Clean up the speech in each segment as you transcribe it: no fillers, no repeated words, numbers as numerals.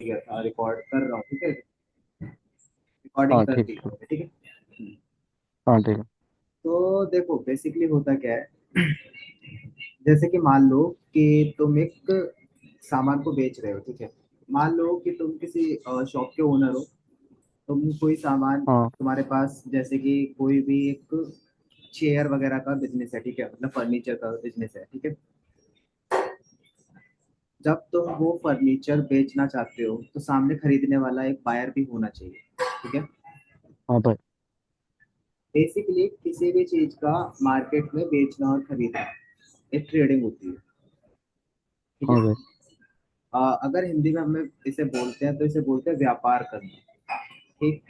Record कर रहा हूँ, ठीक है। रिकॉर्डिंग हाँ कर ठीक दी ठीक। है, ठीक है। हाँ ठीक है। तो देखो बेसिकली होता क्या है, जैसे कि मान लो कि तुम एक सामान को बेच रहे हो, ठीक है। मान लो कि तुम किसी शॉप के ओनर हो। तुम कोई सामान, हाँ तुम्हारे पास जैसे कि कोई भी एक चेयर वगैरह का बिजनेस है, ठीक है, मतलब फर्नीचर का बिजनेस है, ठीक है। जब तुम वो फर्नीचर बेचना चाहते हो तो सामने खरीदने वाला एक बायर भी होना चाहिए, ठीक है। हाँ भाई। बेसिकली किसी भी चीज का मार्केट में बेचना और खरीदना एक ट्रेडिंग होती है, ठीक है। हाँ भाई। अगर हिंदी में हमें इसे बोलते हैं तो इसे बोलते हैं व्यापार करना, ठीक।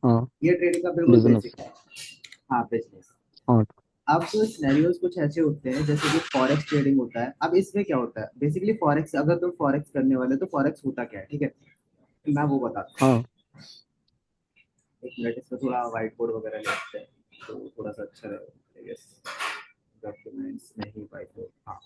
हाँ ये ट्रेडिंग का बिल्कुल बिजनेस। बेसिक है। हाँ, बिजनेस। हाँ अब सिनेरियोज कुछ ऐसे होते हैं जैसे कि फॉरेक्स ट्रेडिंग होता है। अब इसमें क्या होता है बेसिकली, फॉरेक्स, अगर तुम फॉरेक्स करने वाले हो तो फॉरेक्स होता क्या है, ठीक है। मैं वो बताता हूँ। हाँ। एक मिनट, इसमें थोड़ा व्हाइट बोर्ड वगैरह लेते हैं तो थोड़ा सा अच्छा रहेगा, यस। डॉक्यूमेंट्स नहीं, व्हाइट बोर्ड, हाँ।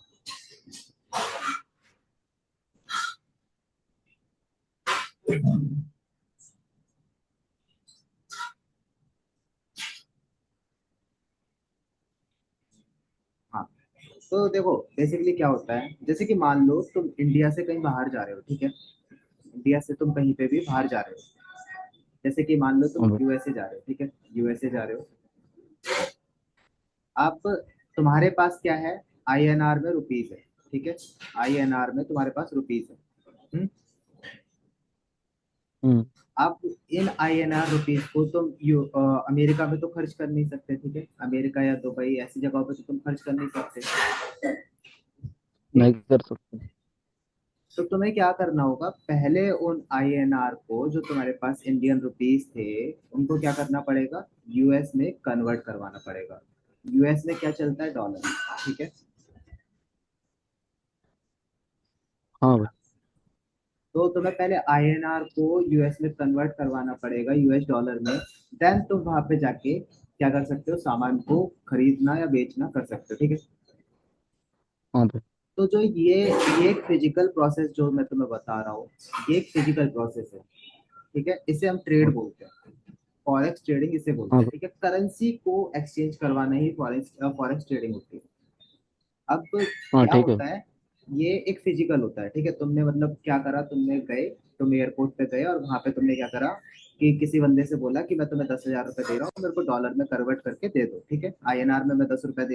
हाँ, तो देखो बेसिकली क्या होता है, जैसे कि मान लो तुम इंडिया से कहीं बाहर जा रहे हो, ठीक है। इंडिया से तुम कहीं पे भी बाहर जा रहे हो, जैसे कि मान लो तुम हाँ भाई। यूएसए जा रहे हो, ठीक है। यूएसए जा रहे हो। अब तुम्हारे पास क्या है, आईएनआर में रुपीज है, ठीक है। आईएनआर में तुम्हारे पास रुपीज है। हम्म। हम्म। अब इन आईएनआर रुपीज को तुम अमेरिका में तो खर्च कर नहीं सकते, ठीक है। अमेरिका या दुबई ऐसी जगहों पे तो तुम खर्च कर नहीं सकते, नहीं ठीक। कर सकते। तो तुम्हें क्या करना होगा, पहले उन आईएनआर को जो तुम्हारे पास इंडियन रुपीस थे उनको क्या करना पड़ेगा, यूएस में कन्वर्ट करवाना पड़ेगा। यूएस में क्या चलता है, डॉलर, ठीक है। हाँ भाई। तो तुम्हें पहले आईएनआर को यूएस में कन्वर्ट करवाना पड़ेगा, यूएस डॉलर में। देन तुम वहां पे जाके क्या कर सकते हो, सामान को खरीदना या बेचना कर सकते हो, ठीक है। हाँ भाई। तो जो ये एक फिजिकल प्रोसेस जो मैं तुम्हें बता रहा हूँ, ये एक फिजिकल प्रोसेस है, ठीक है। इसे हम ट्रेड हाँ बोलते हैं। फॉरेक्स ट्रेडिंग इसे बोलते हाँ हैं, भाई। ठीक है। करेंसी को एक्सचेंज करवाना ही फॉरेक्स फॉरेक्स ट्रेडिंग होती है। अब हाँ क्या ठीक है। होता है, ये एक फिजिकल होता है, ठीक है। तुमने मतलब क्या करा, तुमने गए, तुम एयरपोर्ट पे गए और वहां पे तुमने क्या करा कि किसी बंदे से बोला कि मैं तुम्हें 10,000 रुपए दे रहा हूँ, मेरे को डॉलर में कन्वर्ट करके दे दो, ठीक है। आईएनआर में मैं 10,000 रुपए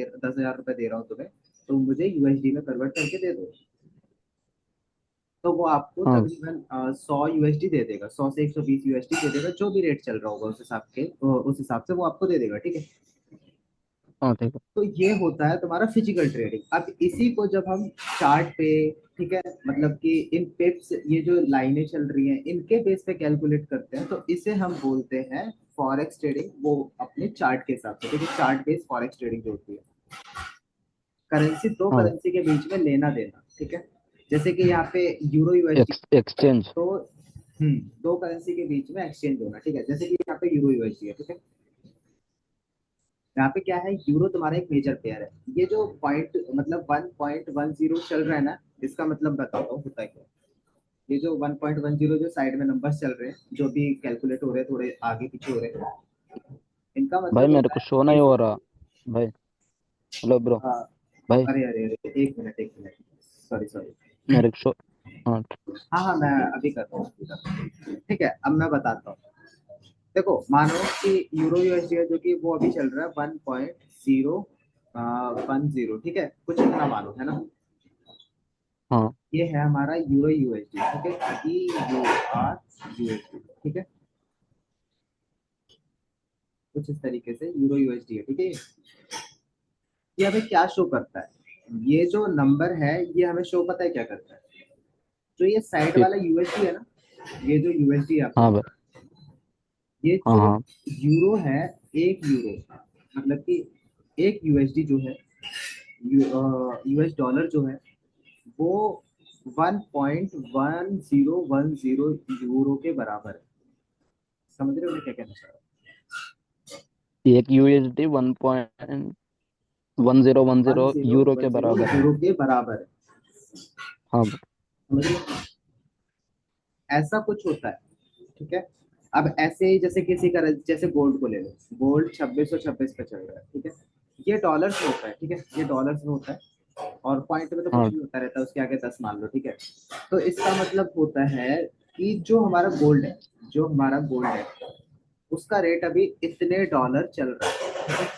दे रहा हूँ तुम्हें, तुम मुझे यूएसडी में कन्वर्ट करके दे दो। तो वो आपको हाँ भाई। तकरीबन 100 यूएसडी दे देगा, 100 से 120 यूएसडी दे देगा, जो भी रेट चल रहा होगा उस हिसाब के, उस हिसाब से वो आपको दे देगा, ठीक है। हाँ ठीक है। तो ये होता है तुम्हारा फिजिकल ट्रेडिंग। अब इसी को जब हम चार्ट पे, ठीक है, मतलब कि इन पिप्स, ये जो लाइनें चल रही हैं इनके बेस पे कैलकुलेट करते हैं, तो इसे हम बोलते हैं फॉरेक्स ट्रेडिंग। वो अपने चार्ट के हिसाब से, ठीक है, चार्ट बेस्ड फॉरेक्स ट्रेडिंग जो होती है। करेंसी, दो हाँ भाई। करेंसी के बीच में लेना देना, ठीक है। जैसे कि यहाँ पे यूरो यूएसडी, एक्सचेंज। तो दो करेंसी के बीच में एक्सचेंज होना, ठीक है। जैसे कि यहाँ पे यूरो यूएसडी है, ठीक है। यहाँ पे क्या है, यूरो तुम्हारा एक मेजर पेयर है। ये जो पॉइंट मतलब 1.10 चल रहा है ना, इसका मतलब बताता हूँ होता है क्या। ये जो 1.10 जो साइड में नंबर्स चल रहे हैं, जो भी कैलकुलेट हो रहे हैं, थोड़े आगे पीछे हो रहे हैं, इनका भाई मतलब मेरे होता को है शो नहीं इस, हो रहा। भाई। Hello bro. हाँ। भाई अरे अरे अरे, एक मिनट एक मिनट, सॉरी सॉरी। मेरे को शो। हाँ हाँ हाँ, मैं अभी करता हूँ, ठीक है। अब मैं बताता हूँ। देखो मानो कि यूरो यूएसडी है जो कि वो अभी चल रहा है 1.010, ठीक है, कुछ इतना मानो, है ना। हाँ। ये है हमारा यूरो यूएसडी, ठीक है, EUR USD, ठीक है। कुछ इस तरीके से यूरो यूएसडी है, ठीक है। ये हमें क्या शो करता है, ये जो नंबर है ये हमें शो पता है क्या करता है, जो ये साइड ठीक। वाला यूएसडी है ना, ये जो यूएसडी है हाँ अपना, भाई। ये हाँ जो हाँ। यूरो है, एक यूरो मतलब कि एक यूएसडी जो है, यूएस डॉलर जो है, वो 1.1010 यूरो के बराबर है। समझ रहे हो मैं क्या कहना चाह रहा एक यूएसडी 1.1010 हूँ, जीरो यूरो वन के जीरो बराबर है। यूरो के बराबर है। हाँ भाई। समझ रहे हो। ऐसा कुछ होता है, ठीक है। अब ऐसे ही जैसे किसी का, जैसे गोल्ड को ले लो, गोल्ड 2626 पे चल रहा है, ठीक है। ये डॉलर्स में होता है, ठीक है, ये डॉलर्स में होता है। और पॉइंट में तो कुछ हाँ भी होता रहता है, उसके आगे 10 मान लो, ठीक है। तो इसका मतलब होता है कि जो हमारा गोल्ड है, जो हमारा गोल्ड है, उसका रेट अभी इतने डॉलर चल रहा है।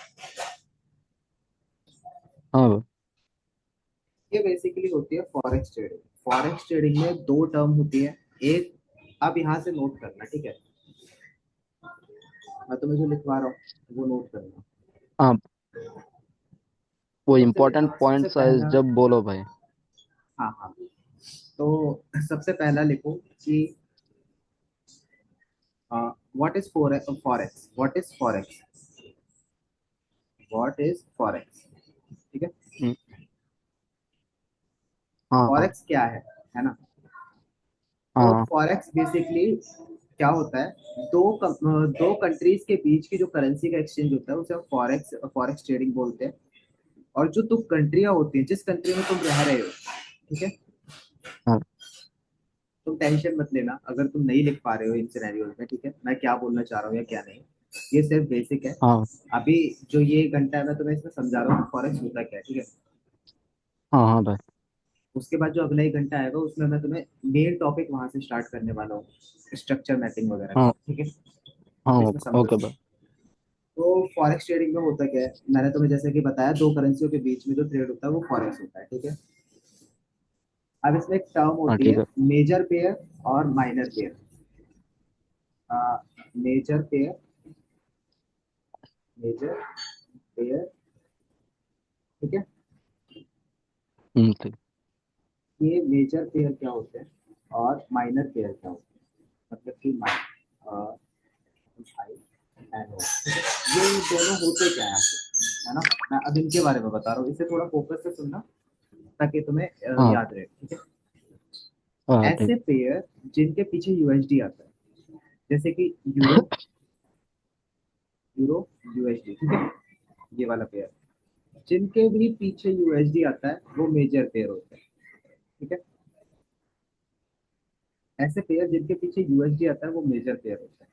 हाँ ये बेसिकली होती है फॉरेक्स ट्रेडिंग। फॉरेक्स ट्रेडिंग में दो टर्म होती है। एक, अब यहाँ से नोट करना, ठीक है। मैं तुम्हें जो लिखवा रहा हूँ वो नोट करना। हाँ, वो इम्पोर्टेंट सबसे पॉइंट्स है पहला, जब बोलो भाई। हाँ हाँ, तो सबसे पहला लिखो कि what is forex, what is forex, what is forex, ठीक है। हम्म, हाँ फॉरेक्स क्या है ना। तो हाँ फॉरेक्स बेसिकली क्या होता है, दो कंट्रीज के बीच की जो करेंसी का एक्सचेंज होता है उसे हम फॉरेक्स फॉरेक्स ट्रेडिंग बोलते हैं। और जो दो कंट्रियां होती हैं, जिस कंट्री में तुम रह रहे हो, ठीक है, हाँ तुम टेंशन मत लेना अगर तुम नहीं लिख पा रहे हो इन सिनेरियोज में, ठीक है, मैं क्या बोलना चाह रहा हूँ या क्या नहीं। ये सिर्फ बेसिक है। हाँ अभी जो ये घंटा है मैं तुम्हें इसमें समझा रहा हूँ फॉरेक्स होता क्या है, ठीक है। हाँ हाँ भाई। उसके बाद जो अगला एक घंटा आएगा उसमें मैं तुम्हें मेन टॉपिक वहां से स्टार्ट करने वाला हूँ, स्ट्रक्चर मैपिंग वगैरह का, हाँ ठीक है। हाँ इसमें समझो। ओके भाई। तो फॉरेक्स ट्रेडिंग में होता क्या है, मैंने तुम्हें जैसे कि बताया, दो करेंसियों के बीच में जो ट्रेड होता है वो फॉरेक्स होता है, ठीक है। अब इसमें एक टर्म हाँ होती ठीक है है। मेजर पेयर और minor pair. Major pair, major pair, ठीक है। ठीक। ये मेजर पेयर क्या होते हैं और माइनर पेयर क्या होते हैं, मतलब कि आई एन ओ, ये दोनों होते क्या है आपको, है ना। मैं अब इनके बारे में बता रहा हूँ, इसे थोड़ा फोकस से सुनना ताकि तुम्हें हाँ याद रहे, ठीक है। हाँ ठीक। ऐसे पेयर जिनके पीछे यूएसडी आता है, जैसे कि यूरो, यूरो यूएसडी, ठीक है, ये वाला पेयर, जिनके भी पीछे यूएसडी आता है वो मेजर पेयर होते हैं, ठीक है। ऐसे पेयर जिनके पीछे यूएसडी आता है वो मेजर पेयर होते हैं।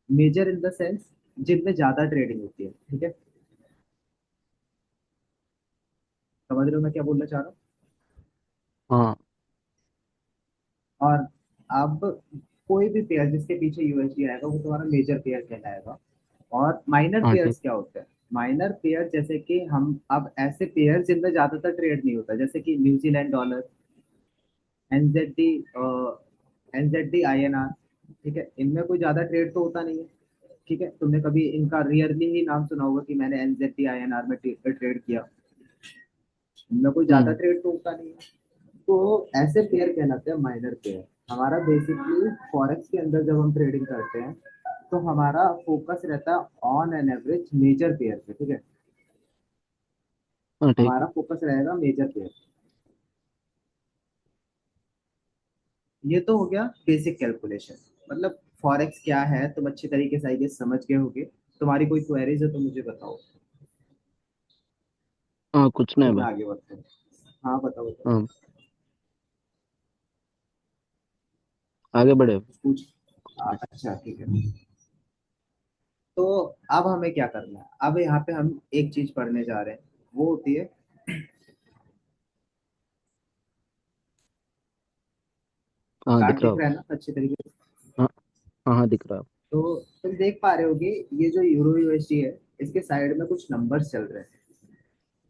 मेजर इन द सेंस जिनमें ज्यादा ट्रेडिंग होती है, ठीक है। समझ रहे हो मैं क्या बोलना चाह रहा हूँ। हाँ और अब कोई भी पेयर जिसके पीछे यूएसडी आएगा वो तुम्हारा मेजर पेयर कहलाएगा। और माइनर हाँ ठीक। पेयर्स क्या होते हैं, माइनर पेयर जैसे कि हम अब ऐसे पेयर जिनमें ज्यादातर ट्रेड नहीं होता, जैसे कि New Zealand dollar, NZD, NZD INR, ठीक है, इनमें कोई ज्यादा ट्रेड तो होता नहीं है, ठीक है। तुमने कभी इनका रियरली ही नाम सुना होगा कि मैंने एनजेडी आईएनआर में ट्रेड किया, इनमें कोई ज्यादा हम्म ट्रेड तो होता नहीं है। तो ऐसे पेयर कहलाते हैं माइनर पेयर। हमारा बेसिकली फॉरेक्स के अंदर जब हम ट्रेडिंग करते हैं तो हमारा फोकस रहता है on an average major pair पे, ठीक है। हाँ ठीक है। हमारा फोकस रहेगा मेजर पेयर। ये तो हो गया बेसिक कैलकुलेशन, मतलब फॉरेक्स क्या है तुम अच्छी तरीके से आई गेस समझ गए होगे। तुम्हारी कोई क्वेरीज है तो मुझे बताओ, हाँ कुछ नहीं फिर मैं भाई। आगे बढ़ता हूँ। हाँ बताओ बताओ। हाँ आगे बढ़े। पूछ। अच्छा ठीक है। तो अब हमें क्या करना है, अब यहाँ पे हम एक चीज पढ़ने जा रहे हैं, वो होती है, हाँ चार्ट दिख रहा दिख हो। रहा है ना अच्छी तरीके से। हाँ हाँ हाँ दिख रहा हो। तो तुम देख पा रहे होगे, ये जो यूरो यूएसडी है, इसके साइड में कुछ नंबर्स चल रहे हैं,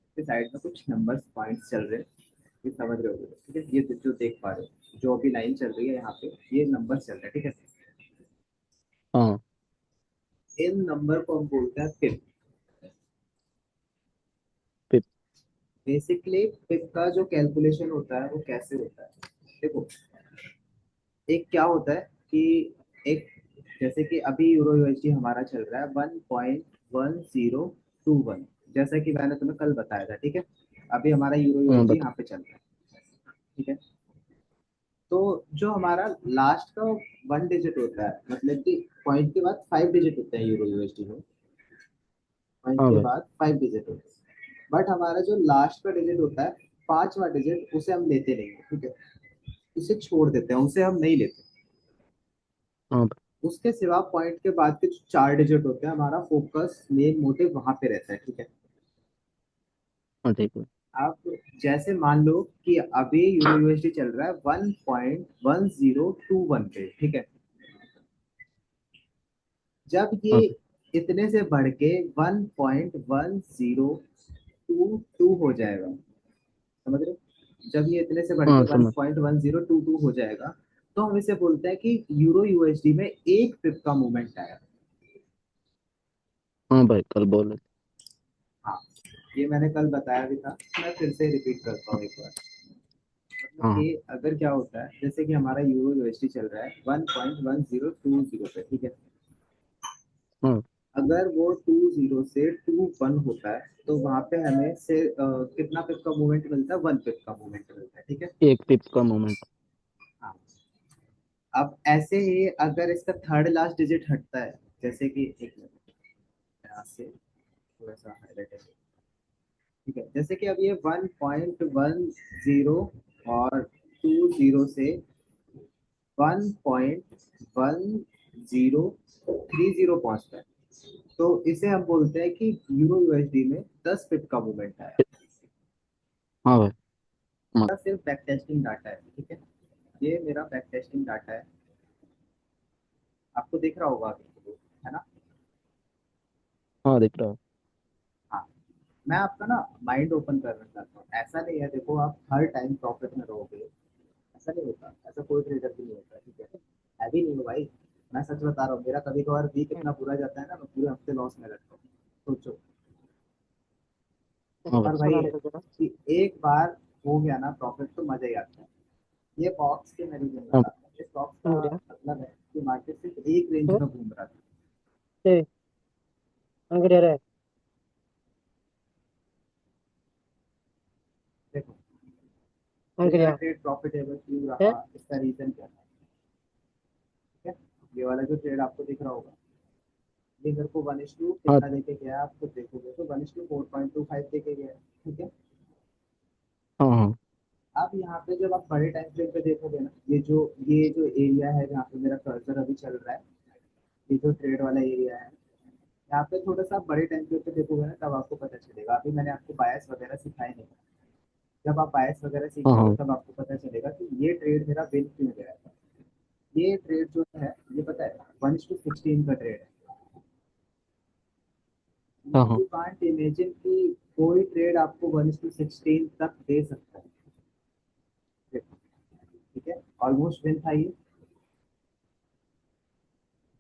इसके साइड में कुछ नंबर्स पॉइंट्स चल रहे हैं, ये समझ रहे होगे, ठीक है। ये जो देख पा रहे हो, जो अभी लाइन चल रही है यहाँ पे, ये नंबर्स चल रहे हैं, ठीक है। हाँ इन नंबर को हम बोलते हैं पिप। फिर। बेसिकली पिप का जो कैलकुलेशन होता है वो कैसे होता है, देखो। एक क्या होता है कि एक, जैसे कि अभी यूरो यूएसडी हमारा चल रहा है 1.1021, जैसा कि मैंने तुम्हें कल बताया था, ठीक है। अभी हमारा यूरो हाँ यूएसडी बता। यहाँ पे चल रहा है, ठीक है। तो जो हमारा लास्ट का वन डिजिट होता है, मतलब कि पॉइंट के बाद 5 डिजिट होते हैं यूरो यूएसडी में, पॉइंट हाँ के भाई। बाद 5 डिजिट होते हैं। बट हमारा जो लास्ट का डिजिट होता है, पांचवा डिजिट, उसे हम लेते नहीं है, ठीक है। उसे छोड़ देते हैं, उसे हम नहीं लेते। हाँ उसके सिवा पॉइंट के बाद के जो 4 डिजिट होते हैं, हमारा फोकस मेन मोटिव वहां पे रहता है, ठीक है। हाँ ठीक है। आप जैसे मान लो कि अभी यूरो यूएसडी चल रहा है 1.1021 पे, ठीक है। जब ये हाँ सर। इतने से बढ़ के 1.1022 हो जाएगा, समझ रहे हो? जब ये इतने से बढ़ के हाँ वन समझ। Point one zero two two हो जाएगा, तो हम इसे बोलते हैं कि यूरो यूएसडी में 1 पिप का मूवमेंट आया। हाँ भाई कल बोले थे। हाँ, ये मैंने कल बताया भी था, मैं फिर से रिपीट करता हूँ एक बार। मतलब हाँ कि अगर क्या होता है, जैसे कि हमारा यूरो यूएसडी चल रहा है 1.1020 पे, ठीक है। हाँ अगर वो 20 से 21 होता है, तो वहां पे हमें से कितना पिप का मूवमेंट मिलता है, 1 पिप का मूवमेंट मिलता है, ठीक है। एक पिप का मोमेंट। हाँ। अब ऐसे ही अगर इसका थर्ड लास्ट डिजिट हटता है, जैसे कि एक मिनट, यहाँ से थोड़ा सा हाईलाइट है, ठीक है। जैसे कि अब ये 1.10 और 20 से 1.1030 पहुंचता है, तो इसे हम बोलते हैं कि यूरो यूएसडी में 10 पिप का मूवमेंट आया। हाँ भाई। हाँ मेरा सिर्फ बैक टेस्टिंग डाटा है, ठीक है। ये मेरा बैक टेस्टिंग डाटा है, आपको दिख रहा होगा अभी, है ना? हाँ दिख रहा है। हाँ। मैं आपका ना माइंड ओपन करना चाहता हूँ। ऐसा नहीं है, देखो आप हर टाइम प्रॉफिट में रहोगे, ऐसा नहीं होता, ऐसा कोई ट्रेडर भी नहीं होता, ठीक है। है भी नहीं हो भाई। मैं सच बता रहा हूँ, मेरा कभी कभार वीक इतना बुरा जाता है ना, मैं पूरे हफ्ते लॉस में रहता हूँ। सोचो। हाँ भाई। पर भाई कि एक बार हो गया ना प्रॉफिट, तो मजा ही आता है। ये बॉक्स के मैं रीजन हाँ बताता हूँ। इस बॉक्स का मतलब है कि मार्केट सिर्फ एक रेंज में घूम रहा था। देखो, ये मेरा ट्रेड प्रॉफिटेबल क्यों रहा, इसका रीजन क्या था, ठीक है। ये वाला जो ट्रेड आपको दिख रहा होगा, ये मेरे को 1:2 हाँ कितना देके गया, आप खुद देखोगे तो 1:4.25 देके गया, ठीक है। हाँ हाँ अब यहाँ पे जब आप बड़े टाइम फ्रेम पे देखोगे ना, ये जो एरिया है जहाँ पे मेरा कर्सर अभी चल रहा है, ये जो ट्रेड वाला एरिया है, यहाँ पे थोड़ा सा आप बड़े टाइम फ्रेम पे देखोगे ना, तब आपको पता चलेगा। अभी मैंने आपको बायस वगैरह सिखाए नहीं। जब आप बायस वगैरह सीख हाँ जाओगे, हाँ तब आपको पता चलेगा कि ये ट्रेड मेरा विन क्यों गया था। ये ट्रेड जो है, ये पता है 1:16 का ट्रेड है। हाँ हाँ यू कांट इमेजिन कि कोई ट्रेड आपको 1:16 तक दे सकता है, ठीक है। ऑलमोस्ट विन था ये।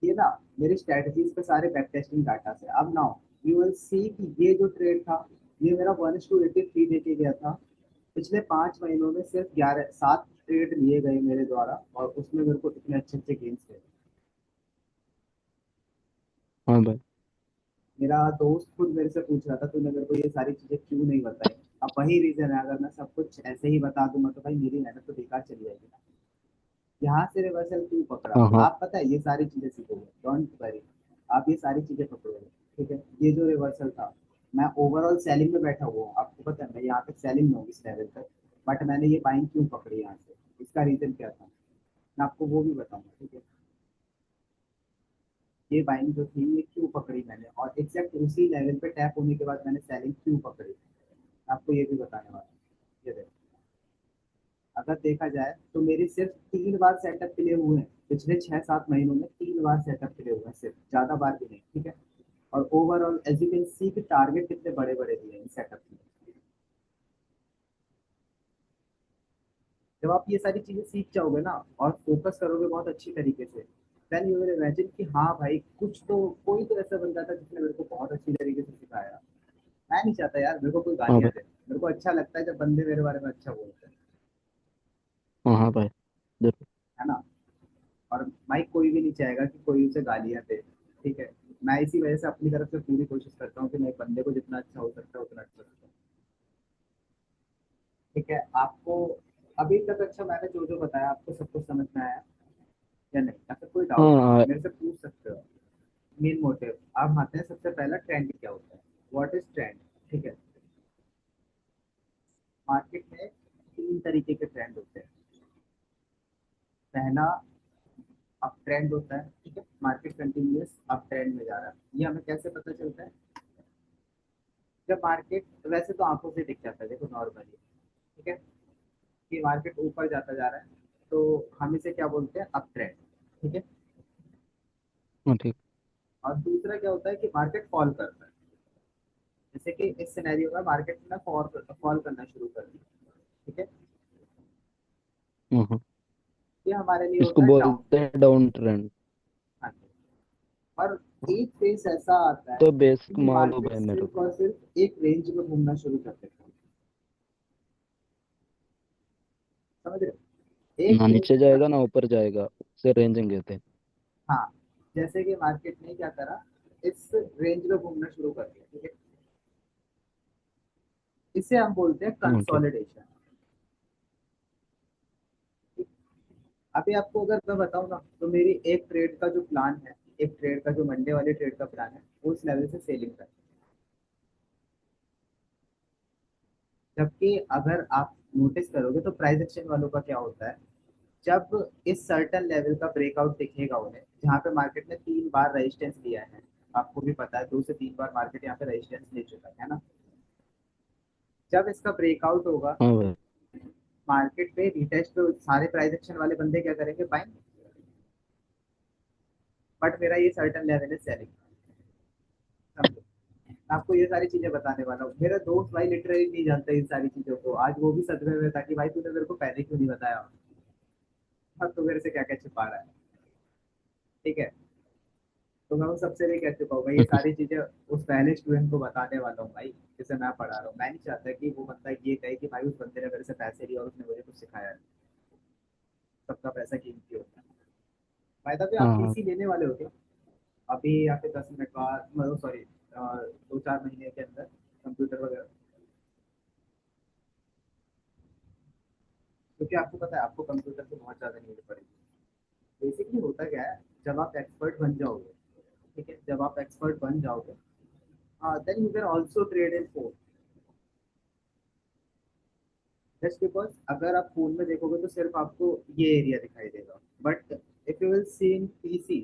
ये ना मेरी स्ट्रेटजीज पे सारे बैक टेस्टिंग डाटा से। अब नाउ यू विल सी कि ये जो ट्रेड था, ये मेरा 1:83 देके गया था। पिछले 5 महीनों में सिर्फ 7 ट्रेड लिए गए मेरे द्वारा, और उसमें मेरे को इतने अच्छे अच्छे गेम्स थे। हाँ भाई। मेरा दोस्त खुद मेरे से पूछ रहा था, तूने मेरे को ये सारी चीजें क्यों नहीं बताई। अब वही रीजन है, अगर मैं सब कुछ ऐसे ही बता दूंगा तो भाई मेरी मेहनत तो बेकार चली जाएगी ना। यहाँ से रिवर्सल क्यों पकड़ा, हाँ हाँ आप पता है ये सारी चीजें सीखोगे, डोंट वरी। आप ये सारी चीजें पकड़ोगे, ठीक है। ये जो रिवर्सल था, मैं ओवरऑल सेलिंग में बैठा हुआ हूँ, आपको पता है मैं यहाँ तक सेलिंग में हूँ इस लेवल तक। बट मैंने ये बाइंग क्यों पकड़ी यहाँ से, इसका रीजन क्या था, मैं आपको वो भी बताऊंगा, ठीक है। ये बाइंग जो थी, ये क्यों पकड़ी मैंने, और एग्जैक्ट उसी लेवल पे टैप होने के बाद मैंने सेलिंग क्यों पकड़ी, आपको ये भी बताने वाला हूँ। ये देखो, अगर देखा जाए तो मेरी सिर्फ 3 बार सेटअप के लिए हुए हैं पिछले 6-7 महीनों में, 3 बार सेटअप के लिए हुए हैं सिर्फ, ज्यादा बार भी नहीं, ठीक है। और overall as you can see कि टारगेट कितने बड़े बड़े दिए हैं सेटअप में। जब आप ये सारी चीजें सीख जाओगे ना, और फोकस करोगे बहुत अच्छी तरीके से, देन यू विल इमेजिन कि हाँ भाई, कुछ तो कोई तो ऐसा बंदा था जिसने मेरे को बहुत अच्छी तरीके से सिखाया। मैं नहीं चाहता यार मेरे को कोई हाँ गालियां भाई। दे, मेरे को अच्छा लगता है जब बंदे मेरे बारे में अच्छा बोलते हैं, हाँ हाँ भाई जरूर। है ना। और भाई कोई भी नहीं चाहेगा कि कोई उसे गालियां दे, ठीक है। मैं इसी वजह से अपनी तरफ से पूरी कोशिश करता हूँ कि मैं एक बंदे को जितना अच्छा हो सकता है उतना अच्छा सकता हूँ, ठीक है। आपको अभी तक अच्छा मैंने जो जो बताया, आपको सब कुछ समझ में आया या नहीं, अगर कोई डाउट है हाँ मेरे से पूछ सकते हो। मेन मोटिव आप आते हैं, सबसे पहला ट्रेंड क्या होता है, व्हाट इज ट्रेंड, ठीक है। मार्केट में 3 तरीके के ट्रेंड होते हैं। पहला अप ट्रेंड होता है, ठीक है, मार्केट कंटिन्यूअस अप ट्रेंड में जा रहा है। ये हमें कैसे पता चलता है? जब मार्केट, वैसे तो आंखों से दिख जाता है देखो नॉर्मली, ठीक है, कि मार्केट ऊपर जाता जा रहा है, तो हम इसे क्या बोलते हैं? अप ट्रेंड, ठीक है। हाँ ठीक। और दूसरा क्या होता है कि मार्केट फॉल करता है, जैसे कि इस सिनेरियो में मार्केट ने फॉल फॉल करना शुरू कर दिया, ठीक है। हाँ। ये हमारे लिए इसको होता है डाउन बोलते ट्रेंड। हैं डाउन ट्रेंड। हाँ जी। और एक फेस ऐसा आता है तो बेसिक कि मालूम मार्केट है मेरे सिर्फ को। और सिर्फ एक रेंज में घूमना शुरू कर देता है, समझ रहे हो? एक ना रेंज नीचे में। जाएगा ना ऊपर जाएगा, उसे रेंजिंग कहते हैं। हाँ, जैसे कि मार्केट ने क्या करा, इस रेंज में घूमना शुरू कर दिया, ठीक है। इसे हम बोलते हैं हाँ ठीक। कंसोलिडेशन। अभी आपको अगर मैं बताऊं ना, तो मेरी एक ट्रेड का जो प्लान है, एक ट्रेड का जो मंडे वाले ट्रेड का प्लान है, वो उस लेवल से सेलिंग कर। जबकि अगर आप नोटिस करोगे तो प्राइस एक्शन वालों का क्या होता है, जब इस सर्टन लेवल का ब्रेकआउट दिखेगा उन्हें, जहाँ पे मार्केट ने 3 बार रेजिस्टेंस लिया है, आपको भी पता है 2 से 3 बार मार्केट यहाँ पे रेजिस्टेंस ले चुका है ना। जब इसका ब्रेकआउट होगा, हाँ भाई। मार्केट पे रिटेस्ट पे सारे प्राइस एक्शन वाले बंदे क्या करेंगे? बाइंग। बट मेरा ये सर्टन लेवल है सेलिंग, समझो। आपको ये सारी चीजें बताने वाला हूँ, मेरा दोस्त भाई लिटरली नहीं जानता इन सारी चीजों को, आज वो भी सदमे में था कि भाई तूने मेरे को पहले क्यों नहीं बताया, अब तो मेरे से क्या क्या छिपा रहा है, ठीक है। तो मैं उन सबसे भी कह चुका हूँ भाई, ये सारी चीजें उस पहले स्टूडेंट को बताने वाला हूँ भाई, जिसे मैं पढ़ा रहा हूँ। मैं नहीं चाहता कि वो बंदा ये कहे कि भाई उस बंदे ने मेरे से पैसे लिए और उसने मुझे कुछ सिखाया है। सबका पैसा कीमती होता है। फायदा भी आप हाँ हाँ। पीसी लेने वाले हो क्या? अभी या फिर 10 मिनट बाद, मतलब सॉरी, 2-4 महीने के अंदर कंप्यूटर वगैरह? क्योंकि आपको पता है आपको कंप्यूटर की बहुत ज्यादा नीड पड़ेगी। बेसिकली होता क्या है, जब आप एक्सपर्ट बन जाओगे, ठीक है, जब आप एक्सपर्ट बन जाओगे, then you can also trade in phone. Just because अगर आप फोन में देखोगे तो सिर्फ आपको ये एरिया दिखाई देगा, but if you will see in PC,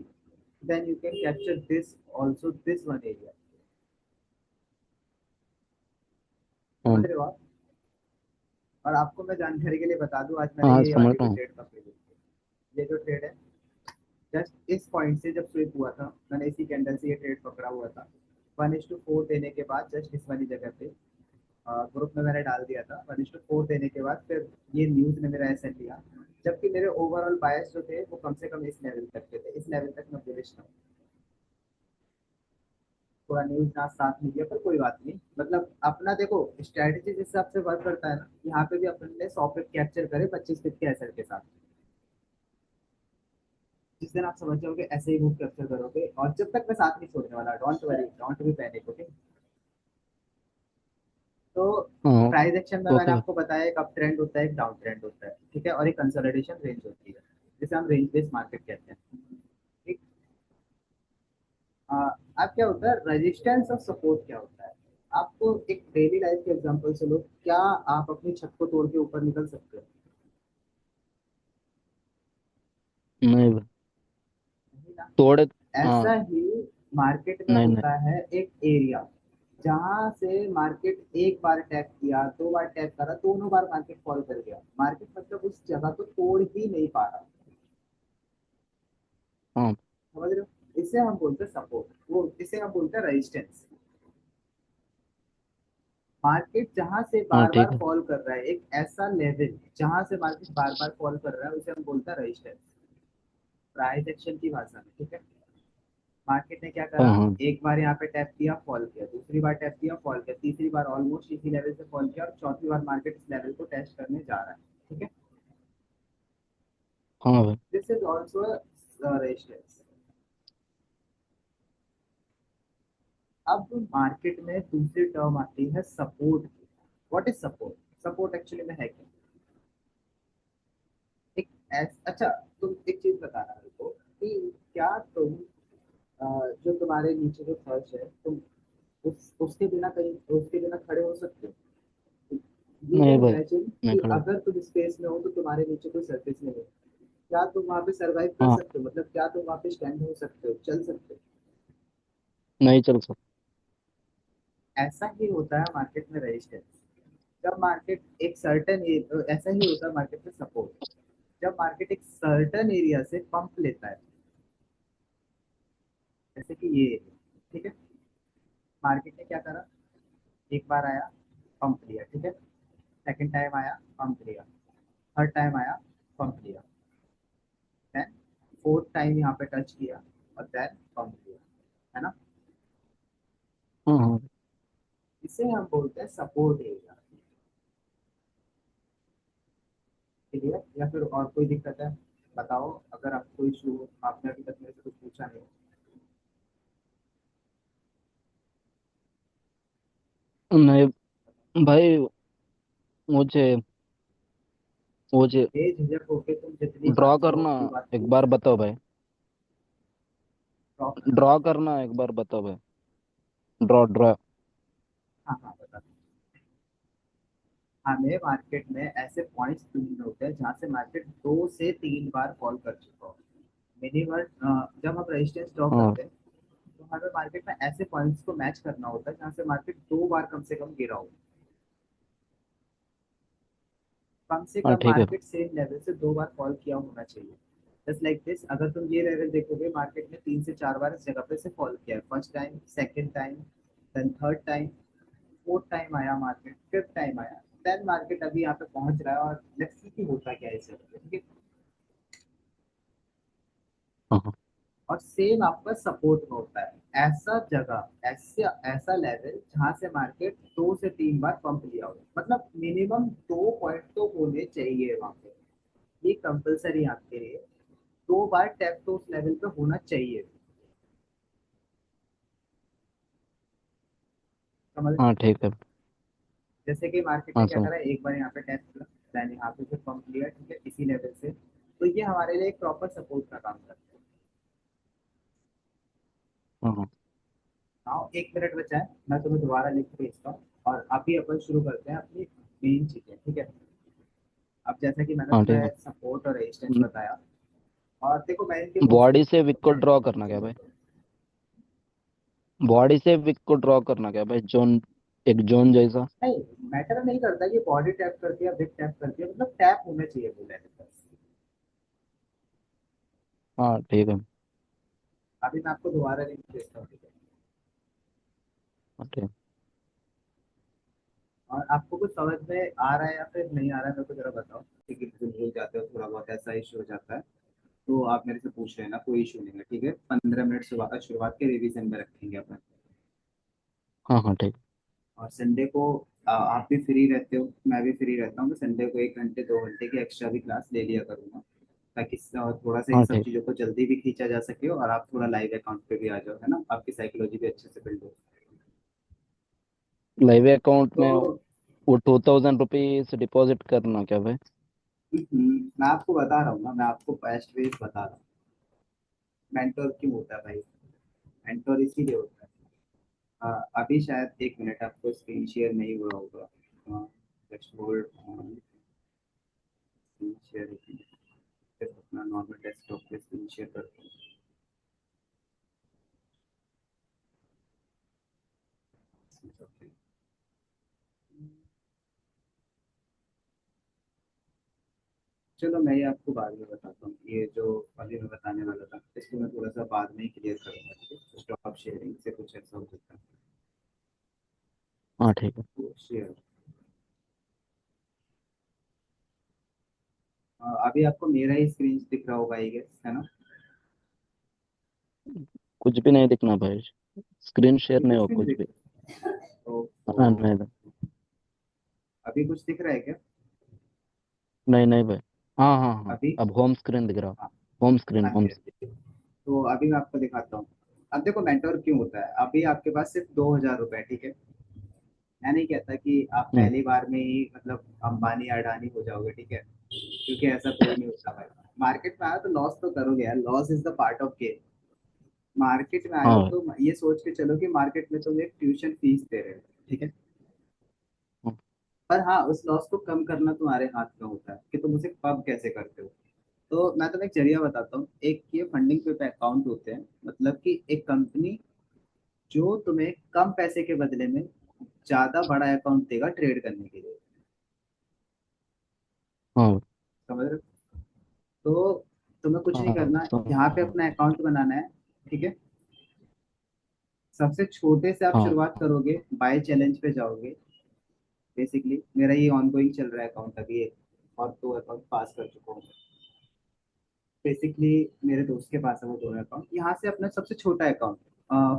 then you can capture this also, this one area. समझ हाँ रहे हो आप? और आपको मैं जानकारी के लिए बता दूं, आज मैंने हाँ, ये समझ वाली भी रहा हूँ। ट्रेड पकड़ी हुई थी। ये जो ट्रेड है, जस्ट इस पॉइंट से जब स्विप हुआ था, मैंने इसी कैंडल से ये ट्रेड पकड़ा हुआ था। 1:4 देने के बाद जस्ट इस वाली जगह पे ग्रुप में मैंने डाल दिया था। 1:4 देने के बाद फिर ये न्यूज ने मेरा एसेट लिया, जबकि मेरे ओवरऑल बायस जो थे वो कम से कम इस लेवल तक के थे, इस लेवल तक मैं बुलिश था। थोड़ा न्यूज ना साथ नहीं दिया, पर कोई बात नहीं, मतलब अपना देखो स्ट्रैटेजी जिस हिसाब से वर्क करता है ना, यहाँ पे भी अपन ने 100 पिप कैप्चर करे 25 पिप के एसेट के साथ। जिस दिन आप समझ जाओगे ऐसे ही मूव कैप्चर करोगे, और जब तक मैं साथ नहीं छोड़ने वाला, don't worry, don't be panic, okay. तो हाँ। प्राइस एक्शन में मैंने ओके भाई। आपको बताया, एक अप ट्रेंड होता है, एक डाउन ट्रेंड होता है, ठीक है, और एक कंसोलिडेशन रेंज होती है, जिसे हम रेंज बेस्ड मार्केट कहते हैं, ठीक। अब क्या होता है रेजिस्टेंस और सपोर्ट क्या होता है? आपको एक डेली लाइफ के एग्जांपल से लो, क्या आप अपनी छत को तोड़ के ऊपर निकल सकते हो? नहीं भाई। नहीं ना। थोड़े। ऐसा हाँ। ही मार्केट में नहीं नहीं। होता है एक एरिया, जहां से मार्केट एक बार टैप किया, 2 बार टैप करा, दोनों बार मार्केट फॉल कर गया, मार्केट मतलब उस जगह को तोड़ ही नहीं पा रहा। हाँ समझ रहे हो? इसे हम बोलते हैं सपोर्ट, वो इसे हम बोलते हैं रेजिस्टेंस। मार्केट जहां से हाँ बार ठीक बार है। फॉल कर रहा है, एक ऐसा लेवल जहां से मार्केट बार बार फॉल कर रहा है, उसे हम बोलते हैं रेजिस्टेंस, प्राइस एक्शन की भाषा में, ठीक है। मार्केट ने क्या हाँ करा, हाँ। एक बार यहाँ पे टैप किया फॉल किया, दूसरी बार टैप किया फॉल किया, तीसरी बार ऑलमोस्ट इसी लेवल से फॉल किया, और चौथी बार मार्केट इस लेवल को टेस्ट करने जा रहा है, ठीक है। हाँ भाई। This is also resistance. अब मार्केट में दूसरी टर्म आती है सपोर्ट की। What is support? Support actually में है क्या? एक अच्छा, तुम एक चीज बताना मेरे को कि क्या तुम जो तुम्हारे नीचे जो फर्श है, तुम उसके बिना कहीं, उसके बिना खड़े हो सकते हो? यू नहीं कैन भाई। इमेजिन नहीं कि खड़ा। अगर तुम स्पेस में हो तो तुम्हारे नीचे कोई सरफेस नहीं है, क्या तुम वहां पे सरवाइव कर हाँ। सकते हो, मतलब क्या तुम वहां पे स्टैंड हो सकते हो, चल सकते हो? नहीं चल सकता। ऐसा ही होता है मार्केट में रेजिस्टेंस। जब मार्केट एक सर्टेन, ऐसा ही होता है मार्केट में सपोर्ट। जब मार्केट एक सर्टेन एरिया से पंप लेता है, जैसे कि ये, ठीक है, मार्केट ने क्या करा, एक बार आया, पंप लिया, ठीक है, सेकंड टाइम आया, पंप लिया, थर्ड टाइम आया, पंप लिया, देन फोर्थ टाइम यहाँ पे टच किया, और देन पंप लिया, है ना? हाँ हाँ। इसे हम बोलते हैं सपोर्ट एरिया। क्लियर? या फिर और कोई दिक्कत है? बताओ, अगर आपको इशू हो, आपने अभी तक मेरे से कुछ पूछा नहीं। नहीं भाई, मुझे मुझे बेझिझक होके तुम जितनी ड्रॉ बात चाहो करना उतनी बात एक पूछ बार सकते बताओ भाई। हो। ड्रॉ करना ड्रॉ मतलब? करना एक बार बताओ भाई। Draw draw. हाँ हाँ, बता। हमें मार्केट में ऐसे पॉइंट्स ढूंढने होते हैं जहाँ से मार्केट 2 से 3 बार फॉल कर चुका हो। मिनिमम, जब हम रेजिस्टेंस ड्रॉ हाँ करते हैं तो हमें मार्केट में ऐसे पॉइंट्स को मैच करना होता है जहाँ से मार्केट 2 बार कम से कम गिरा हो। कम से हाँ कम ठीक है। मार्केट सेम लेवल से 2 बार फॉल किया होना चाहिए। जस्ट लाइक दिस, अगर तुम ये लेवल देखोगे, मार्केट ने 3 से 4 बार इस जगह पे से फॉल किया है। First time, second time, then third time, fourth time आया मार्केट, फिफ्थ टाइम आया, देन मार्केट अभी यहाँ पे पहुंच रहा है। और लेट्स सी कि होता क्या है इस जगह पे, ठीक है? हाँ हाँ। और सेम आपका सपोर्ट में होता है ऐसा जगह, ऐसा ऐसा लेवल जहां से मार्केट 2 से 3 बार पंप लिया हो, मतलब मिनिमम 2 पॉइंट तो होने चाहिए वहां पे। ये कंपलसरी आपके लिए, 2 बार टैप तो उस लेवल पे होना चाहिए। समझ रहे हाँ हो? ठीक है। जैसे कि मार्केट ने हाँ क्या समझ। करा, एक बार यहाँ पे टैप किया, देन यहाँ पे फिर पंप लिया, ठीक है, इसी लेवल से। तो ये हमारे लिए एक प्रॉपर सपोर्ट का काम करता है। हाँ हाँ। नाउ 1 मिनट बचा है, मैं तुम्हें दोबारा लिख के भेजता हूँ, और अभी अपन शुरू करते हैं अपनी मेन चीजें, ठीक है? अब जैसा कि मैंने हाँ ठीक तुम्हें है। सपोर्ट और रेजिस्टेंस बताया, और देखो मैं इनके बहुत से बॉडी से विक को होते हैं, ड्रॉ करना क्या भाई? बॉडी से विक को ड्रॉ करना क्या भाई, जोन, एक जोन जैसा। नहीं, मैटर नहीं करता कि बॉडी टैप करती है, बिग टैप करती है, मतलब टैप होना चाहिए वो लेवल बस। हाँ ठीक है। अभी मैं आपको दोबारा लिंक भेजता हूँ, ठीक है? हाँ, ठीक है। और आपको कुछ समझ में आ रहा है या फिर नहीं आ रहा है, मेरे को जरा बताओ, ठीक है? तुम भूल जाते हो, थोड़ा बहुत ऐसा इशू हो जाता है, तो आप मेरे से पूछ लेना, कोई इशू नहीं है, ठीक है? 15 मिनट शुरुआत के रिवीजन में रखेंगे अपन। हाँ हाँ ठीक। और संडे को आप भी फ्री रहते हो, मैं भी फ्री रहता हूँ, तो संडे को 1 घंटे 2 घंटे की एक्स्ट्रा भी क्लास ले लिया करूंगा, ताकि थोड़ा सा इन हाँ सब ठीक। चीज़ों को जल्दी भी खींचा जा सके, और आप थोड़ा लाइव अकाउंट पे भी आ जाओ, है ना? आपकी साइकोलॉजी भी अच्छे से बिल्ड हो। लाइव अकाउंट में तो वो 2000 रुपीज डिपॉजिट करना क्या भाई? मैं आपको बता रहा हूँ ना, मैं आपको बेस्ट वेज बता रहा हूँ। मेंटोर क्यों होता है भाई? मेंटोर इसीलिए होता है। अभी शायद 1 मिनट, आपको स्क्रीन शेयर नहीं हुआ होगा। Just hold on, screen share, अपना नॉर्मल डेस्कटॉप पे स्क्रीन शेयर करते हैं। चलो मैं ये आपको बाद में बताता हूँ, ये जो अभी मैं बताने वाला था इसको मैं थोड़ा सा बाद में ही क्लियर करूंगा, ठीक है? स्टॉप शेयरिंग से कुछ ऐसा हो सकता है। हाँ ठीक है। तो शेयर, अभी आपको मेरा ही स्क्रीन दिख रहा होगा, आई गेस, है ना? कुछ भी नहीं दिखना भाई। स्क्रीन शेयर अभी नहीं कुछ हो भी नहीं कुछ दिख भी। रहा, हाँ तो नहीं नहीं। अभी कुछ दिख रहा है क्या? नहीं नहीं भाई। हाँ हाँ हाँ, अभी, अब होम स्क्रीन दिख रहा। हाँ, होम स्क्रीन हाँ होम जी, हाँ जी। तो अभी मैं आपको दिखाता हूँ। अब देखो मेंटोर क्यों होता है, अभी आपके पास सिर्फ 2,000 रुपए, ठीक है? मैं नहीं कहता कि आप हम्म। पहली बार में ही मतलब अंबानी अडानी हो जाओगे, ठीक है? क्योंकि ऐसा कोई नहीं होता भाई। मार्केट में आया तो लॉस तो करोगे यार, loss is the part of game. Market में आए हाँ हो भाई। तो ये सोच के चलो कि मार्केट में तुम एक ट्यूशन फीस दे रहे हो, ठीक है? हाँ पर हाँ, उस लॉस को कम करना तुम्हारे हाथ में होता है कि तुम उसे कब कैसे करते हो। तो मैं तुम्हें एक जरिया बताता हूँ। एक ये फंडिंग पे अकाउंट होते हैं, मतलब कि एक कंपनी जो तुम्हें कम पैसे के बदले में ज्यादा बड़ा अकाउंट देगा ट्रेड करने के लिए। हाँ समझ रहे हो? तो तुम्हें कुछ नहीं हाँ करना, यहाँ पे अपना अकाउंट बनाना है। ठीक है। सबसे छोटे से आप हाँ शुरुआत करोगे, बाय चैलेंज पे जाओगे। बेसिकली मेरा ये ऑनगोइंग चल रहा है अकाउंट अभी, और 2 अकाउंट पास कर चुका हूँ। बेसिकली मेरे दोस्त के पास है वो दोनों अकाउंट। यहाँ से अपना सबसे छोटा अकाउंट,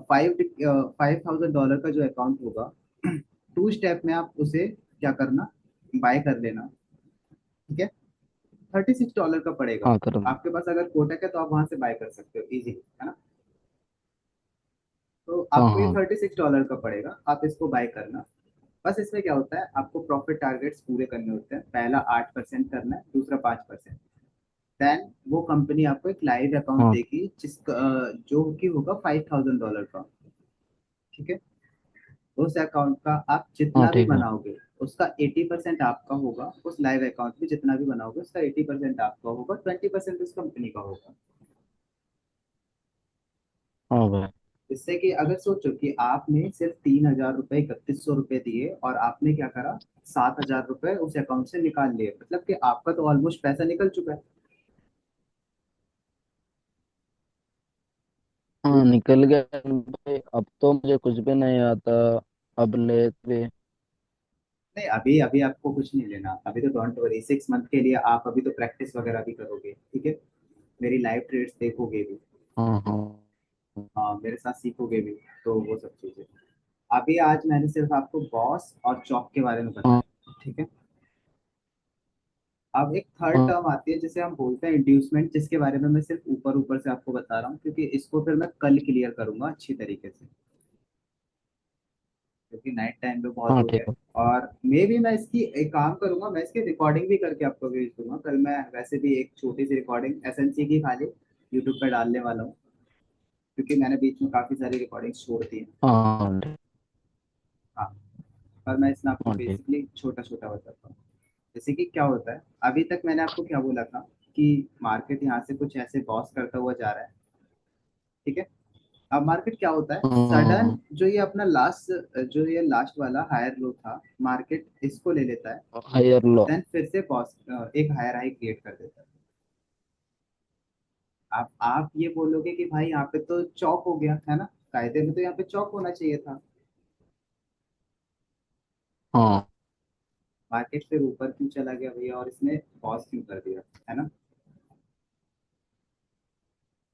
$5,000 का जो अकाउंट होगा, 2 स्टेप में आप उसे क्या करना, बाय कर लेना। ठीक है। $36 का पड़ेगा। हाँ कर दो। आपके पास अगर कोटक है तो आप वहां से बाय कर सकते हो इजीली, है ना। तो हाँ आपको ये हाँ $36 का पड़ेगा, आप इसको बाय करना। बस इसमें क्या होता है, आपको प्रॉफिट टारगेट्स पूरे करने होते हैं। पहला 8% करना है, दूसरा 5%। देन वो कंपनी आपको एक लाइव अकाउंट हाँ देगी जिसका जो कि होगा $5,000 का। ठीक है। उस अकाउंट का आप हाँ जितना भी ठीक है। बनाओगे उसका 80% आपका होगा। उस लाइव अकाउंट में जितना भी बनाओगे उसका 80% आपका होगा, 20% उस कंपनी का होगा। हाँ भाई। इससे कि अगर सोचो कि आपने सिर्फ $3,000, 3,100 रुपये दिए, और आपने क्या करा, $7,000 उस अकाउंट से निकाल लिए, मतलब कि आपका तो ऑलमोस्ट पैसा निकल चुका है। हाँ निकल गया भाई, अब तो मुझे कुछ भी नहीं आता। अब ले भी। नहीं, अभी अभी आपको कुछ नहीं लेना, अभी तो डोंट वरी। 6 मंथ के लिए आप अभी तो प्रैक्टिस वगैरह भी करोगे, ठीक है। मेरी लाइव ट्रेड्स देखोगे भी। हाँ हाँ हाँ, मेरे साथ सीखोगे भी। तो वो सब चीजें, अभी आज मैंने सिर्फ आपको बॉस और चौक के बारे में हाँ बताया, ठीक है। अब एक थर्ड हाँ टर्म आती है जिसे हम बोलते हैं इंड्यूसमेंट, जिसके बारे में मैं सिर्फ ऊपर ऊपर से आपको बता रहा हूँ, क्योंकि इसको फिर मैं कल क्लियर करूंगा अच्छी तरीके से, क्योंकि नाइट टाइम पे बहुत हाँ हो गया। ठीक है। और मे भी मैं इसकी एक काम करूंगा, मैं इसकी रिकॉर्डिंग भी करके आपको भेज दूंगा कल। मैं वैसे भी एक छोटी सी रिकॉर्डिंग एसएनसी की खाली यूट्यूब पर डालने वाला हूँ, क्योंकि मैंने बीच में काफी सारी रिकॉर्डिंग छोड़ दी है। हाँ हाँ। पर मैं इसमें आपको हाँ ठीक। बेसिकली छोटा छोटा बताता हूँ। जैसे कि क्या होता है, अभी तक मैंने आपको क्या बोला था, कि मार्केट यहाँ से कुछ ऐसे बॉस करता हुआ जा रहा है। ठीक है। अब मार्केट क्या होता है, सडन हाँ जो ये अपना लास्ट, जो ये लास्ट वाला हायर लो था, मार्केट इसको ले लेता है। Higher low. देन फिर से बॉस एक हायर हाई क्रिएट कर देता है। आप ये बोलोगे कि भाई यहाँ पे तो चौक हो गया है ना, कायदे में तो यहाँ पे चौक होना चाहिए था। हाँ मार्केट फिर ऊपर क्यों चला गया भैया, और इसने पॉज क्यों कर दिया, है ना।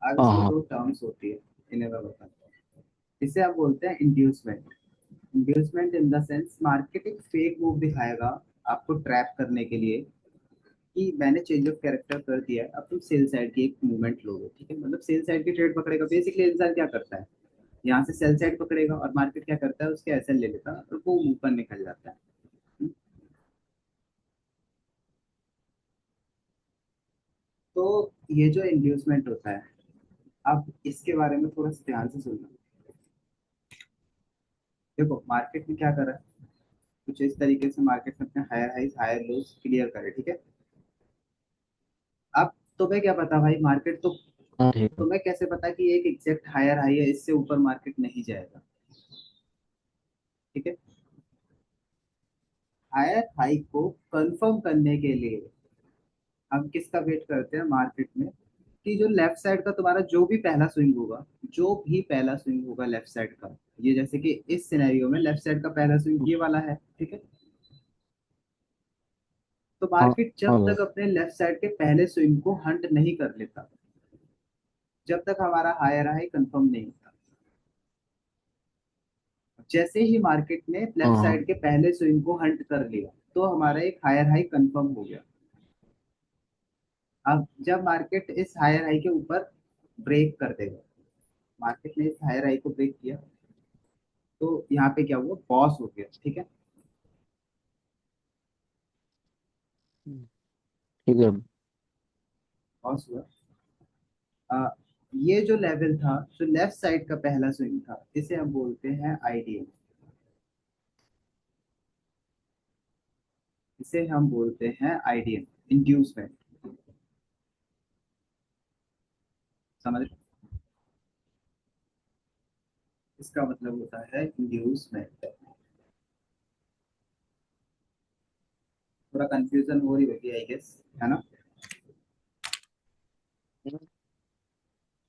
अब हाँ इसमें हाँ 2 टर्म्स होती है, इन्हें मैं बताता हूँ। इसे आप बोलते हैं inducement. Inducement in the sense, market एक फेक मूव दिखाएगा आपको ट्रैप करने के लिए, कि मैंने चेंज ऑफ कैरेक्टर कर दिया है, अब तुम सेल साइड की एक मूवमेंट लोगे। ठीक है, मतलब सेल साइड की ट्रेड पकड़ेगा। बेसिकली इंसान क्या करता है, यहाँ से सेल साइड पकड़ेगा और मार्केट क्या करता है, उसके एसएल ले लेता है और वो ऊपर निकल जाता है। तो ये जो इंड्यूसमेंट होता है, अब इसके बारे में थोड़ा सा ध्यान से सुनना। देखो मार्केट में क्या कर रहा है, कुछ इस तरीके से मार्केट में अपने higher highs higher lows clear करे। ठीक है। अब तुम्हें क्या पता भाई, मार्केट तो, हाँ ठीक है। तुम्हें कैसे पता कि एक एग्जैक्ट हायर हाई है, इससे ऊपर मार्केट नहीं जाएगा। ठीक है। हायर हाई को कंफर्म करने के लिए हम किसका वेट करते हैं मार्केट में, कि जो लेफ्ट साइड का तुम्हारा जो भी पहला स्विंग होगा, जो भी पहला स्विंग होगा लेफ्ट साइड का, ये जैसे कि इस सिनेरियो में लेफ्ट साइड का पहला स्विंग ये वाला है। ठीक है। तो हाँ मार्केट हाँ जब भाई। तक अपने लेफ्ट साइड के पहले स्विंग को हंट नहीं कर लेता, जब तक हमारा हायर हाई कंफर्म नहीं होता। जैसे ही मार्केट ने हाँ लेफ्ट हाँ साइड के पहले स्विंग को हंट कर लिया, तो हमारा एक हायर हाई कंफर्म हो गया। अब जब मार्केट इस हायर हाई के ऊपर ब्रेक कर देगा, मार्केट ने इस हायर हाई को ब्रेक किया, तो यहाँ पे क्या हुआ, बॉस हो गया। ठीक है। ठीक है। बॉस हुआ। आ, ये जो लेवल था, जो लेफ्ट साइड का पहला स्विंग था, इसे हम बोलते हैं आईडीएल। इसे हम बोलते हैं आईडीएल, इंड्यूसमेंट। समझ रहे हो? इसका मतलब होता है इंड्यूसमेंट। थोड़ा कंफ्यूजन हो रही होगी आई गेस, है ना?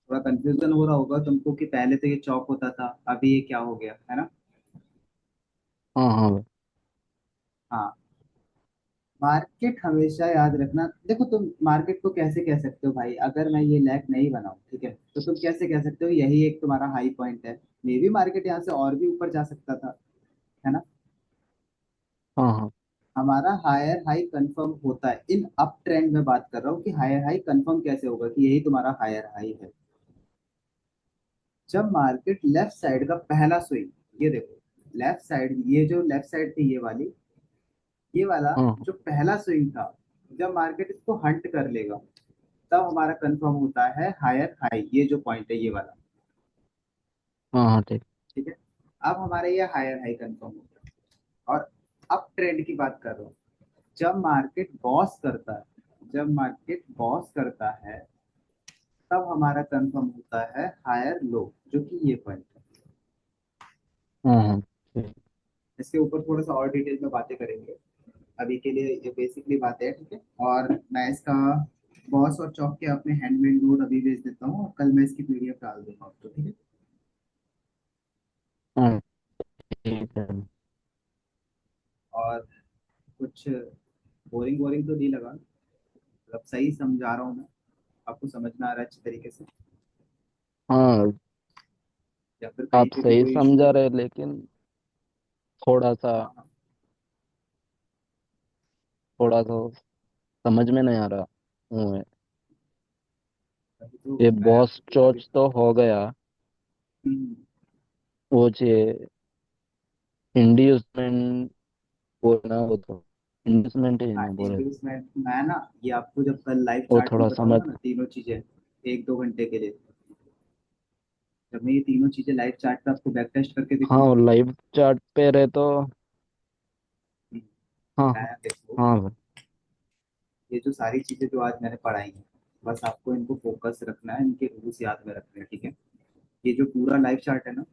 थोड़ा कंफ्यूजन हो रहा होगा तुमको कि पहले तो ये चौक होता था, अभी ये क्या हो गया, है ना? हाँ हाँ भाई। हाँ। मार्केट हमेशा याद रखना, देखो तुम मार्केट को कैसे कह सकते हो भाई, अगर मैं ये लैक नहीं बनाऊं, ठीक है, तो तुम कैसे कह सकते हो यही एक तुम्हारा हाई पॉइंट है? मे भी मार्केट यहाँ से और भी ऊपर जा सकता था, है ना? हाँ हाँ। हमारा हायर हाई कंफर्म होता है इन अप ट्रेंड में, बात कर रहा हूँ कि हायर हाई कंफर्म कैसे होगा कि यही तुम्हारा हायर हाई है? जब मार्केट लेफ्ट साइड का पहला स्विंग, ये देखो लेफ्ट साइड, ये जो लेफ्ट साइड थी ये वाली, ये वाला हाँ हाँ। जो पहला स्विंग था, जब मार्केट इसको हंट कर लेगा तब हमारा कंफर्म होता है हायर हाई, ये जो पॉइंट है ये वाला। हाँ हाँ ठीक। ठीक है। अब हमारा ये हायर हाई कंफर्म हो गया। और अब ट्रेंड की बात कर रहा हूँ, जब मार्केट बॉस करता है, जब मार्केट बॉस करता है तब हमारा कंफर्म होता है हायर लो, जो कि ये पॉइंट है। हाँ हाँ ठीक। इसके ऊपर थोड़ा सा और डिटेल में बातें करेंगे, अभी के लिए ये बेसिकली बात है, ठीक है। और मैं इसका बॉस और चौक के अपने हैंडमेड नोट अभी भेज देता हूँ, और कल मैं इसकी पीडीएफ डाल दूंगा आपको, ठीक है। हाँ ठीक है। और कुछ बोरिंग बोरिंग तो नहीं लगा, मतलब सही समझा रहा हूँ मैं, आपको समझ में आ रहा है अच्छी तरीके से, हाँ या फिर कहीं आप पे भी सही कोई इशू समझा है? रहे, लेकिन थोड़ा सा, हाँ हाँ। थोड़ा सा समझ में नहीं आ रहा हूँ। अभी तो ये मैं बॉस आपको अभी, चोच तो हो गया। हम्म, वो चाहिए इंड्यूसमेंट, बोलना वो तो इंड्यूसमेंट ही हाँ ना बोले। इंड्यूसमेंट मैं ना, ये आपको जब कल लाइव वो चार्ट में थोड़ा समझ। बताऊंगा ना तीनों चीजें, 1-2 घंटे के लिए, जब मैं ये तीनों चीजें लाइव चार्ट पे आपको बैक टेस्ट करके हाँ दिखाऊंगा, लाइव चार्ट पे रहे तो। हम्म, हाँ हाँ। मैं देखो, हाँ भाई। ये जो सारी चीजें जो आज मैंने पढ़ाई हैं, बस आपको इनको फोकस रखना है, इनके रूल्स याद में रखने हैं, ठीक है। ये जो पूरा लाइव चार्ट है ना,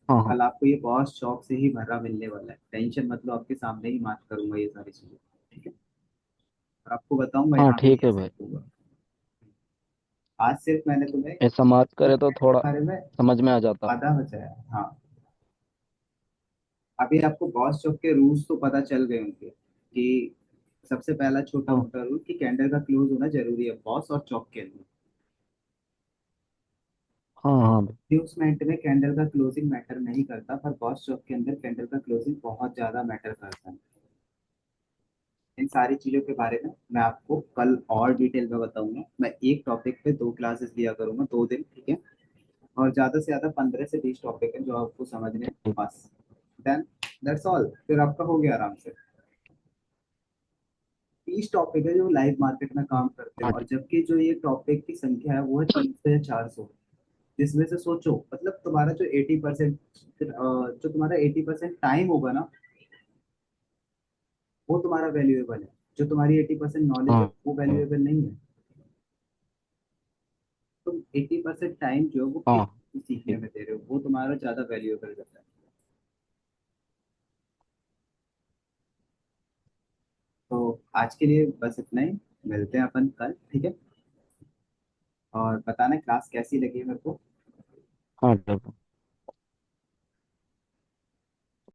हाँ हाँ। कल आपको ये बहुत शौक से ही भरा मिलने वाला है, टेंशन मतलब आपके सामने ही मार्क करूंगा ये सारी चीजें, ठीक है। और आपको बताऊंगा हाँ यहाँ पे ठीक ये है ऐसे भाई। होगा। आज सिर्फ मैंने तुम्हें ऐसा मार्क करे तो के थोड़ा बारे में समझ में आ जाता। आधा बचाया, हाँ। अभी आपको बॉस चौक के रूल्स तो पता चल गए होंगे कि सबसे पहला छोटा हाँ मोटा रूल कि कैंडल का क्लोज होना जरूरी है बॉस और चौक के अंदर। हाँ। हाँ भाई। इंड्यूसमेंट में कैंडल का क्लोजिंग मैटर नहीं करता, पर बॉस चौक के अंदर कैंडल का क्लोजिंग बहुत ज्यादा मैटर करता है। इन सारी चीजों के बारे में मैं आपको कल और डिटेल में बताऊंगा। मैं एक टॉपिक पे 2 क्लासेस लिया करूंगा, 2 दिन, ठीक है। और ज्यादा से ज्यादा 15 से 20 टॉपिक है जो आपको समझने हैं, ठीक। बस। देन दैट्स ऑल, फिर आपका हो गया आराम से। 30 टॉपिक है जो लाइव मार्केट में काम करते हैं, हाँ और ठीक। जबकि जो ये टॉपिक की संख्या है वो है 300 या 400, जिसमें से सोचो मतलब तुम्हारा जो 80%, जो तुम्हारा 80% टाइम होगा ना, वो तुम्हारा वैल्यूएबल है। जो तुम्हारी 80% नॉलेज है हाँ वो हाँ। वैल्यूएबल नहीं है। तुम 80% टाइम जो है वो किस हाँ चीज़ सीखने ठीक। में दे रहे हो, वो तुम्हारा ज्यादा वैल्यूएबल रहता है। तो आज के लिए बस इतना ही, मिलते हैं अपन कल, ठीक है। और बताना क्लास कैसी लगी मेरे को। हाँ ठीक।